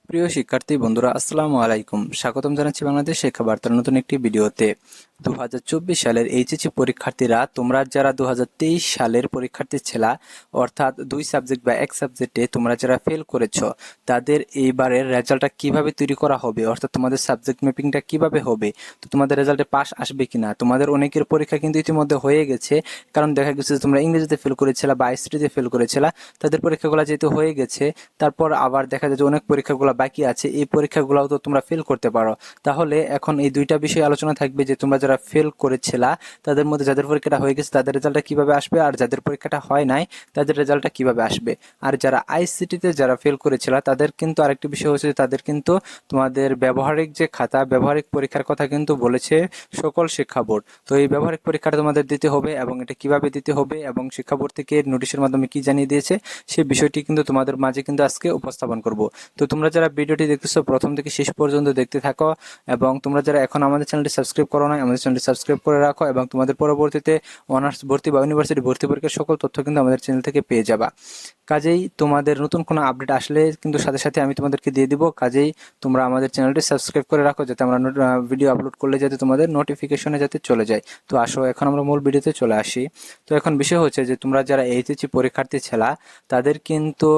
প্রিয় শিক্ষার্থী বন্ধুরা, আসসালামু আলাইকুম। স্বাগতম জানাচ্ছি বাংলাদেশ শিক্ষা বার্তার নতুন একটি ভিডিওতে। 2024 সালের এইচএসসি পরীক্ষার্থীরা, তোমরা যারা 2023 সালের পরীক্ষার্থী ছিলা, অর্থাৎ দুই সাবজেক্ট বা এক সাবজেক্টে তোমরা যারা ফেল করেছ, তাদের এইবারের রেজাল্টটা কিভাবে তৈরি করা হবে, অর্থাৎ তোমাদের সাবজেক্ট ম্যাপিংটা কিভাবে হবে, তো তোমাদের রেজাল্টে পাস আসবে কিনা। তোমাদের অনেকের পরীক্ষা কিন্তু ইতিমধ্যে হয়ে গেছে, কারণ দেখা গেছে যে তোমরা ইংরেজিতে ফেল করেছিলা বা আইসিটিতে ফেল করেছিলা, তাদের পরীক্ষাগুলো যেহেতু হয়ে গেছে, তারপর আবার দেখা যায় যে অনেক পরীক্ষাগুলো বাকি আছে, এই পরীক্ষাগুলোও তো তোমরা ফেল করতে পারো। তাহলে এখন এই দুইটা বিষয় আলোচনা থাকবে যে তোমরা যারা ফেল করেছিলা, তাদের মধ্যে যাদের পরীক্ষাটা হয়ে গেছে তাদের রেজাল্টটা কিভাবে আসবে, আর যাদের পরীক্ষাটা হয় নাই তাদের রেজাল্টটা কিভাবে আসবে। আর যারা আইসিটিতে যারা ফেল করেছিলা, তাদের কিন্তু আরেকটি বিষয় হচ্ছে যে তাদের কিন্তু তোমাদের ব্যবহারিক যে খাতা, ব্যবহারিক পরীক্ষার কথা কিন্তু বলেছে সকল শিক্ষা বোর্ড। তো এই ব্যবহারিক পরীক্ষাটা তোমাদের দিতে হবে, এবং এটা কিভাবে দিতে হবে এবং শিক্ষা বোর্ড থেকে নোটিশের মাধ্যমে কি জানিয়ে দিয়েছে সেই বিষয়টি কিন্তু তোমাদের মাঝে কিন্তু আজকে উপস্থাপন করব। তো তোমরা যারা ভিডিওটি দেখতেছো প্রথম থেকে শেষ পর্যন্ত দেখতে থাকো, এবং তোমরা যারা এখন আমাদের চ্যানেলটি সাবস্ক্রাইব করো না, আমাদের চ্যানেলটি সাবস্ক্রাইব করে রাখো, এবং তোমাদের পরবর্তীতে অনার্স ভর্তি বা ইউনিভার্সিটি ভর্তি পরীক্ষার সকল তথ্য কিন্তু আমাদের চ্যানেল থেকে পেয়ে যাবা। কাজেই তোমাদের নতুন কোনো আপডেট আসলে কিন্তু সাথে সাথে আমি তোমাদেরকে দিয়ে দিব। কাজেই তোমরা আমাদের চ্যানেলটি সাবস্ক্রাইব করে রাখো, যাতে আমরা ভিডিও আপলোড করলে যাতে তোমাদের নোটিফিকেশনে যাতে চলে যায়। তো আসো এখন আমরা মূল ভিডিওতে চলে আসি। তো এখন বিষয় হচ্ছে যে তোমরা যারা এইচএসসি পরীক্ষার্থী ছিলা, তাদের কিন্তু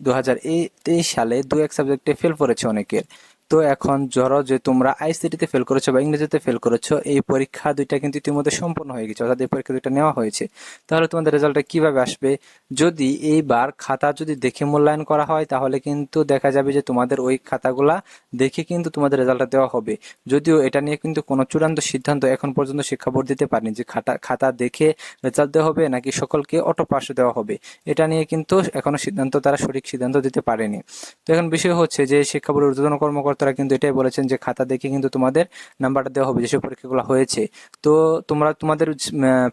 2023 সালে দু এক সাবজেক্টে ফেল করেছে অনেকের। তো এখন ধরো যে তোমরা আইসিটিতে ফেল করেছো বা ইংরেজিতে ফেল করেছো, এই পরীক্ষা দুইটা কিন্তু ইতিমধ্যে সম্পন্ন হয়ে গেছে, অর্থাৎ এই পরীক্ষা দুইটা নেওয়া হয়েছে। তাহলে তোমাদের রেজাল্টটা কিভাবে আসবে? যদি এইবার খাতা যদি দেখে মূল্যায়ন করা হয়, তাহলে কিন্তু দেখা যাবে যে তোমাদের ওই খাতাগুলা দেখে কিন্তু তোমাদের রেজাল্টটা দেওয়া হবে। যদিও এটা নিয়ে কিন্তু কোনো চূড়ান্ত সিদ্ধান্ত এখন পর্যন্ত শিক্ষা বোর্ড দিতে পারেনি যে খাতা দেখে রেজাল্ট দেওয়া হবে নাকি সকলকে অটো পাস দেওয়া হবে। এটা নিয়ে কিন্তু এখনো সিদ্ধান্ত, তারা সঠিক সিদ্ধান্ত দিতে পারেনি। তো এখন বিষয় হচ্ছে যে শিক্ষা বোর্ডের ঊর্ধ্বতন কর্মকর্তারা কিন্তু এটাই বলেছেন যে খাতা দেখে কিন্তু তোমাদের নাম্বারটা দেওয়া হবে যেসব পরীক্ষাগুলো হয়েছে। তো তোমরা তোমাদের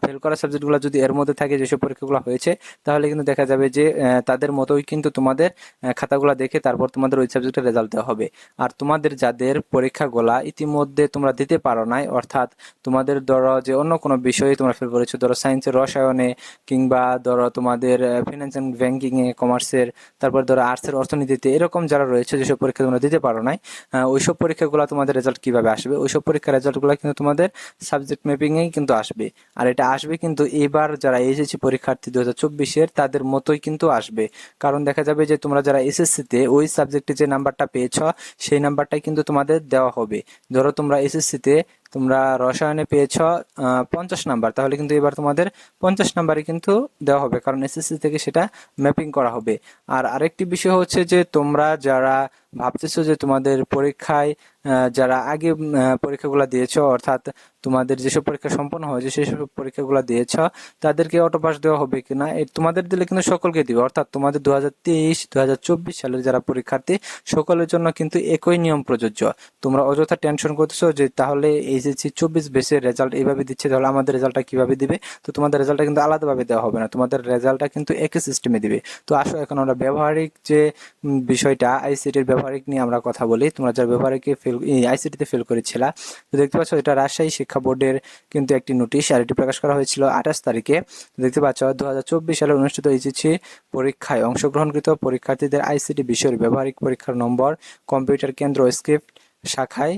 ফেল করা সাবজেক্টগুলো যদি এর মধ্যে থাকে যেসব পরীক্ষাগুলো হয়েছে, তাহলে কিন্তু দেখা যাবে যে তাদের মতোই কিন্তু তোমাদের খাতাগুলো দেখে তারপর তোমাদের ওই সাবজেক্টের রেজাল্ট দেওয়া হবে। আর তোমাদের যাদের পরীক্ষাগুলা ইতিমধ্যে তোমরা দিতে পারো নাই, অর্থাৎ তোমাদের ধরো যে অন্য কোনো বিষয়ে তোমরা ফেল করেছো, ধরো সায়েন্সের রসায়নে, কিংবা ধরো তোমাদের ফিনান্স অ্যান্ড ব্যাংকিং এ, কমার্সের, তারপর ধরো আর্টসের অর্থনীতিতে, এরকম যারা রয়েছে যেসব পরীক্ষা তোমরা দিতে পারো নাই, ওইসব পরীক্ষাগুলো তোমাদের রেজাল্ট কিভাবে আসবে? ওইসব পরীক্ষার রেজাল্টগুলো কিন্তু তোমাদের সাবজেক্ট ম্যাপিং এই কিন্তু আসবে। আর এটা আসবে কিন্তু এবার যারা এসএসসি পরীক্ষার্থী 2024-এর, তাদের মতোই কিন্তু আসবে। কারণ দেখা যাবে যে তোমরা যারা এসএসসিতে ওই সাবজেক্টে যে নাম্বারটা পেয়েছ, সেই নাম্বারটাই কিন্তু তোমাদের দেওয়া হবে। ধরো তোমরা এসএসসিতে তোমরা রসায়নে পেয়েছ 50 নাম্বার, তাহলে কিন্তু এবার তোমাদের 50 নাম্বারই কিন্তু দেওয়া হবে, কারণ এসএসসি থেকে সেটা ম্যাপিং করা হবে। আর আরেকটি বিষয় হচ্ছে যে তোমরা যারা ভাবতেছো যে তোমাদের পরীক্ষায় যারা আগে পরীক্ষাগুলো দিয়েছো, অর্থাৎ তোমাদের যেসব পরীক্ষা সম্পন্ন হয়েছে সেসব পরীক্ষাগুলো দিয়েছ, তাদেরকে অটো পাস দেওয়া হবে কিনা, তোমাদের দিলে কিন্তু সকলকে দিবে। অর্থাৎ তোমাদের 2023-2024 সালের যারা পরীক্ষার্থী, সকলের জন্য কিন্তু একই নিয়ম প্রযোজ্য। তোমরা অযথা টেনশন করতেছো যে তাহলে এইচএসসি 24 বেসের রেজাল্ট এইভাবে দিচ্ছে, তাহলে আমাদের রেজাল্টটা কিভাবে দিবে? তো তোমাদের রেজাল্টটা কিন্তু আলাদাভাবে দেওয়া হবে না, তোমাদের রেজাল্টটা কিন্তু একই সিস্টেমে দিবে। তো আসো এখন আমরা ব্যবহারিক যে বিষয়টা, আইসিটির ব্যবহারিক নিয়ে আমরা কথা বলি। তোমরা যারা ব্যবহারিকে ফেল, আইসিটিতে ফেল করেছিলা, তো দেখতে পাচ্ছ এটা রাজশাহী শিক্ষা বোর্ডের কিন্তু একটি নোটিশ, আর এটি প্রকাশ করা হয়েছিল 28 তারিখে। দেখতে পাচ্ছ 2024 সালে অনুষ্ঠিত এইচএসসি পরীক্ষায় অংশগ্রহণকৃত পরীক্ষার্থীদের আইসিটি বিষয়ের ব্যবহারিক পরীক্ষার নম্বর কম্পিউটার কেন্দ্র স্ক্রিপ্ট শাখায়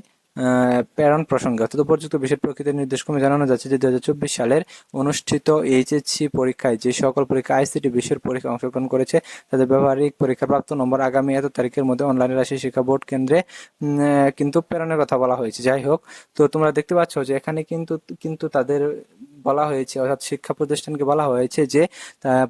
প্রেরণ প্রসঙ্গে, অর্থাৎ উপযুক্ত বিষয়ের প্রকৃতির নির্দেশক্রমে জানানো যাচ্ছে যে 2024 সালের অনুষ্ঠিত এইচএসসি পরীক্ষায় যে সকল পরীক্ষা আইসিটি বিষয়ের পরীক্ষায় অংশগ্রহণ করেছে, তাদের ব্যবহারিক পরীক্ষা প্রাপ্ত নম্বর আগামী এত তারিখের মধ্যে অনলাইনে রাজশাহী শিক্ষা বোর্ড কেন্দ্রে কিন্তু প্রেরণের কথা বলা হয়েছে। যাই হোক, তো তোমরা দেখতে পাচ্ছ যে এখানে কিন্তু কিন্তু তাদের বলা হয়েছে, অর্থাৎ শিক্ষা প্রতিষ্ঠানকে বলা হয়েছে যে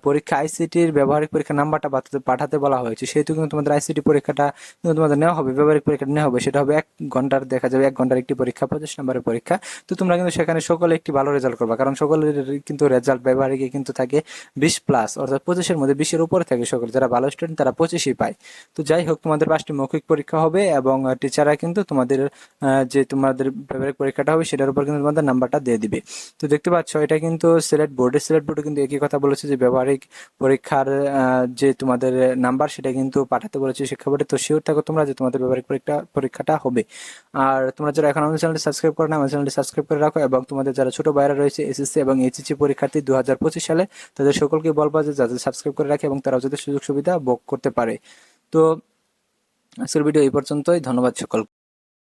পরীক্ষা আইসিটির ব্যবহারিক পরীক্ষার নাম্বারটা পাঠাতে বলা হয়েছে। সেহেতু কিন্তু তোমাদের আইসিটি পরীক্ষাটা কিন্তু তোমাদের নেওয়া হবে, ব্যবহারিক পরীক্ষাটা নেওয়া হবে। সেটা হবে 1 ঘন্টার, দেখা যাবে 1 ঘন্টার একটি পরীক্ষা, 25 নম্বরের পরীক্ষা। তো তোমরা কিন্তু সেখানে সকলে একটি ভালো রেজাল্ট করবা, কারণ সকলের কিন্তু রেজাল্ট ব্যবহারিকে কিন্তু থাকে 20+, অর্থাৎ 25-এর মধ্যে 20-এর উপরে থাকে সকল। যারা ভালো স্টুডেন্ট তারা 25-ই পায়। তো যাই হোক, তোমাদের 5টি মৌখিক পরীক্ষা হবে, এবং টিচাররা কিন্তু তোমাদের যে তোমাদের ব্যবহারিক পরীক্ষাটা হবে সেটার উপর কিন্তু তোমাদের নাম্বারটা দিয়ে দিবে। তো দেখতে পাচ্ছ এটা কিন্তু সিলেট বোর্ডে কিন্তু একই কথা বলেছে যে ব্যবহারিক পরীক্ষার যে তোমাদের নাম্বার সেটা কিন্তু পাঠাতে বলেছে শিক্ষা বোর্ডে। তো শিওর থাকো তোমরা যে তোমাদের ব্যবহারিক পরীক্ষাটা হবে। আর তোমরা যারা এখন আমাদের চ্যানেলটি সাবস্ক্রাইব করো না, আমাদের চ্যানেলটি সাবস্ক্রাইব করে রাখো, এবং তোমাদের যারা ছোট ভাইরা রয়েছে এসএসসি এবং এইচএসসি পরীক্ষার্থী 2025 সালে, তাদের সকলকে বলবা যে যাদের সাবস্ক্রাইব করে রাখে এবং তারাও যাতে সুযোগ সুবিধা ভোগ করতে পারে। তো আজকের ভিডিও এই পর্যন্তই। ধন্যবাদ সকল।